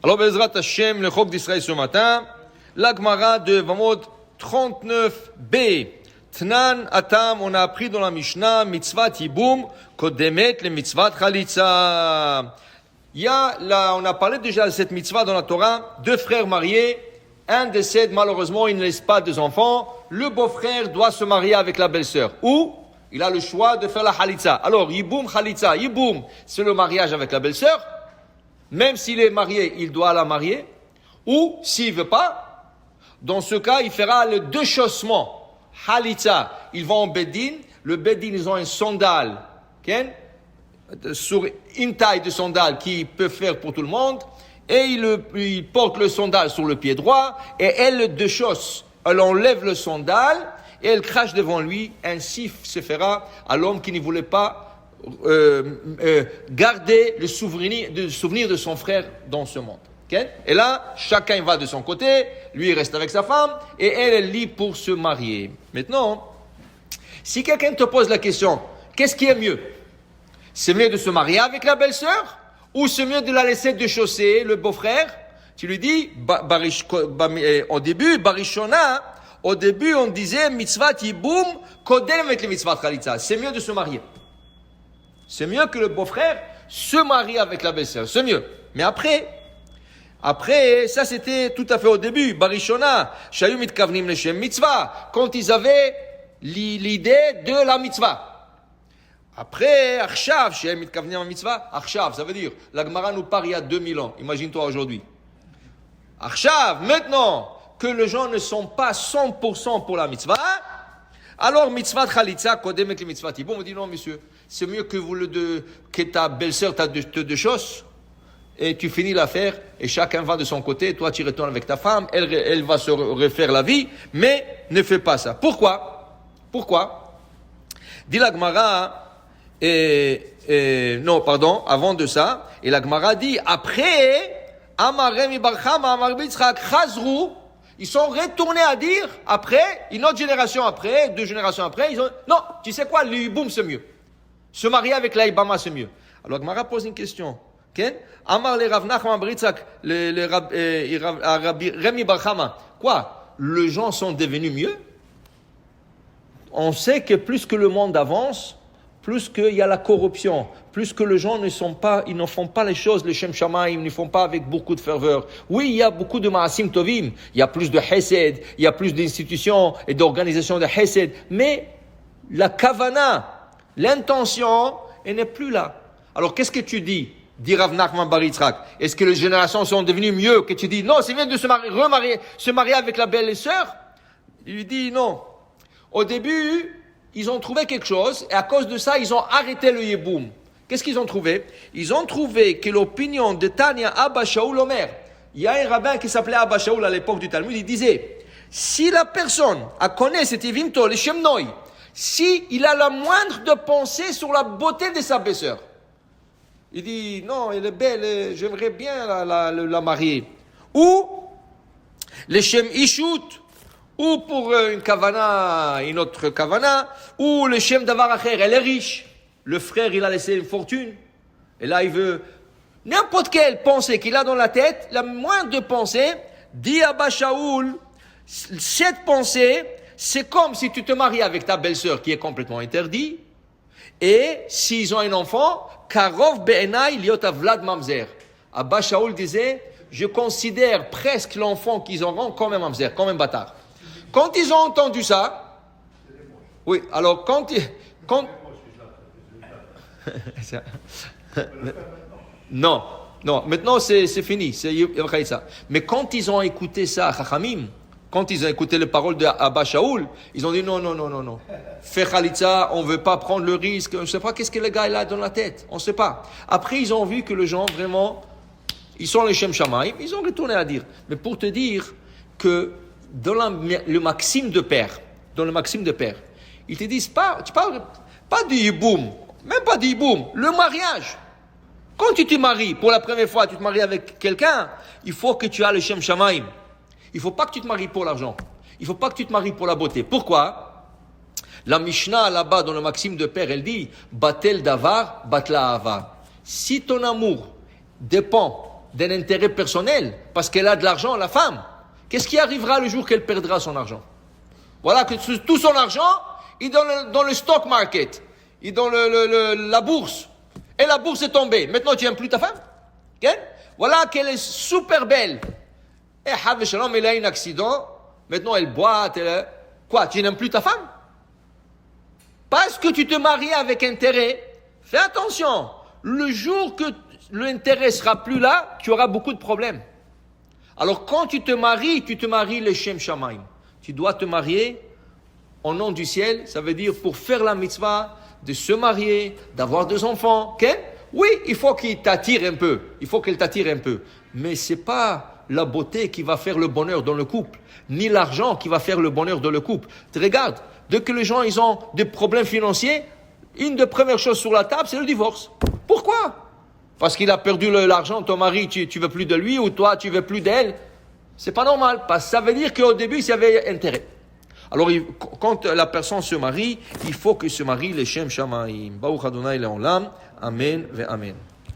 Alors, Bezrat Hashem, le Chok d'Israël ce matin, la Gemara de Vamot 39b. Tnan Atam, on a appris dans la Mishnah, mitzvah Yiboum, kodemet le mitzvah Chalitza. On a parlé déjà de cette mitzvah dans la Torah, deux frères mariés, un décède, malheureusement, il ne laisse pas deux enfants, le beau-frère doit se marier avec la belle-sœur. Ou, il a le choix de faire la Chalitza. Alors, Yiboum, Chalitza, Yiboum, c'est le mariage avec la belle-sœur. Même s'il est marié, il doit la marier. Ou, s'il veut pas, dans ce cas, il fera le déchaussement. Chalitza, ils vont en Bedin. Le Bedin, ils ont un sandal, okay? Sur une taille de sandal qu'ils peuvent faire pour tout le monde. Et il porte le sandal sur le pied droit. Et elle le déchausse. Elle enlève le sandal et elle crache devant lui. Ainsi se fera à l'homme qui ne voulait pas garder le souvenir de son frère dans ce monde. Okay? Et là, chacun va de son côté, lui il reste avec sa femme, et elle est libre pour se marier. Maintenant, si quelqu'un te pose la question, qu'est-ce qui est mieux? C'est mieux de se marier avec la belle-sœur, ou c'est mieux de la laisser déchausser le beau-frère? Tu lui dis, au début, Barishona, au début on disait, mitzvah yiboum, kodem avec le mitzvah chalitza. C'est mieux de se marier. C'est mieux que le beau-frère se marie avec la belle-sœur. C'est mieux. Mais après, ça c'était tout à fait au début. Barishona, shayu mitkavnim leshem mitzvah. Quand ils avaient l'idée de la mitzvah. Après, arshav, shayu mitkavnim mitzvah. Arshav, ça veut dire, la Gemara nous parle il y a 2000 ans. Imagine-toi aujourd'hui. Arshav, maintenant que les gens ne sont pas 100% pour la mitzvah, alors mitzvah chalitza, kodem avec le mitzvah tiboum. On dit non, monsieur. C'est mieux que ta belle-sœur te déchausse et tu finis l'affaire et chacun va de son côté. Toi, tu retournes avec ta femme, elle va se refaire la vie, mais ne fais pas ça. Pourquoi? Dit la Gemara, avant de ça, et la Gemara dit, après, Amarem Ibarchama, Amar Bitzrak, Chazrou, ils sont retournés à dire, après, une autre génération après, 2 générations après, ils ont, non, tu sais quoi, le Yiboum c'est mieux. Se marier avec l'Aïbama, c'est mieux. Alors, Gemara pose une question. Amar le Rav Nachman Britzak, Rabbi Remi Barchama. Quoi? Les gens sont devenus mieux? On sait que plus que le monde avance, plus qu'il y a la corruption, plus que les gens ils ne font pas les choses, les Shem Shamaim, ils ne font pas avec beaucoup de ferveur. Oui, il y a beaucoup de Maasim Tovim, il y a plus de Hesed, il y a plus d'institutions et d'organisations de Hesed, mais la Kavana, l'intention, elle n'est plus là. Alors, qu'est-ce que tu dis? Dit Rav Nachman bar Yitzhak. Est-ce que les générations sont devenues mieux? Que tu dis, non, c'est mieux de se marier avec la belle-sœur? Il lui dit, non. Au début, ils ont trouvé quelque chose, et à cause de ça, ils ont arrêté le Yiboum. Qu'est-ce qu'ils ont trouvé? Ils ont trouvé que l'opinion de Tanya Abba Shaul Omer, il y a un rabbin qui s'appelait Abba Shaul à l'époque du Talmud, il disait, si la personne connaît cet Yivimto, le Shemnoi, si il a la moindre de pensée sur la beauté de sa belle-sœur, il dit, non, elle est belle, j'aimerais bien la marier. Ou, le Shem Ishut, ou pour une kavana, une autre kavana, ou le Shem Davar Acher, elle est riche. Le frère, il a laissé une fortune. Et là, il veut n'importe quelle pensée qu'il a dans la tête, la moindre de pensée, dit Abba Shaul, cette pensée, c'est comme si tu te maries avec ta belle-sœur qui est complètement interdit. Et s'ils ont un enfant, Karov Be'enai Liot Avlad Mamzer. Abba Shaul disait, je considère presque l'enfant qu'ils auront comme un mamzer, comme un bâtard. Quand ils ont entendu ça, oui, alors non, maintenant c'est fini, c'est ça. Mais quand ils ont écouté ça, Chachamim, quand ils ont écouté les paroles d'Abba Shaul, ils ont dit non. Fais Khalitza, on ne veut pas prendre le risque. On ne sait pas qu'est-ce que le gars a dans la tête. On ne sait pas. Après, ils ont vu que les gens, vraiment, ils sont les Shem Shamaim. Ils ont retourné à dire. Mais pour te dire que dans le maxime de père, ils te disent tu parles pas du Yiboum, même pas du Yiboum, le mariage. Quand tu te maries, pour la première fois, tu te maries avec quelqu'un, il faut que tu aies le Shem Shamaim. Il ne faut pas que tu te maries pour l'argent. Il ne faut pas que tu te maries pour la beauté. Pourquoi? La Mishnah, là-bas, dans le Maxime de Père, elle dit, Batel davar, batla ava. Si ton amour dépend d'un intérêt personnel, parce qu'elle a de l'argent, la femme. Qu'est-ce qui arrivera le jour qu'elle perdra son argent? Voilà que tout son argent, il est dans le stock market, il est dans la bourse. Et la bourse est tombée. Maintenant, tu n'aimes plus ta femme? Okay? Voilà qu'elle est super belle. Et Hav Shalom, elle a un accident. Maintenant, elle boite. Quoi, tu n'aimes plus ta femme? Parce que tu te maries avec intérêt. Fais attention. Le jour que l'intérêt sera plus là, tu auras beaucoup de problèmes. Alors, quand tu te maries le Shem Shamaim. Tu dois te marier au nom du ciel. Ça veut dire pour faire la mitzvah, de se marier, d'avoir des enfants. Okay? Oui, il faut qu'il t'attire un peu. Il faut qu'elle t'attire un peu. Mais c'est pas la beauté qui va faire le bonheur dans le couple, ni l'argent qui va faire le bonheur dans le couple. Tu regardes, dès que les gens ils ont des problèmes financiers, une des premières choses sur la table, c'est le divorce. Pourquoi? Parce qu'il a perdu l'argent, ton mari, tu veux plus de lui, ou toi, tu veux plus d'elle. C'est pas normal, parce que ça veut dire qu'au début, il y avait intérêt. Alors, quand la personne se marie, il faut que se marie les Shem Shamaim. Baruch Adonai Le'olam. Amen ve Amen.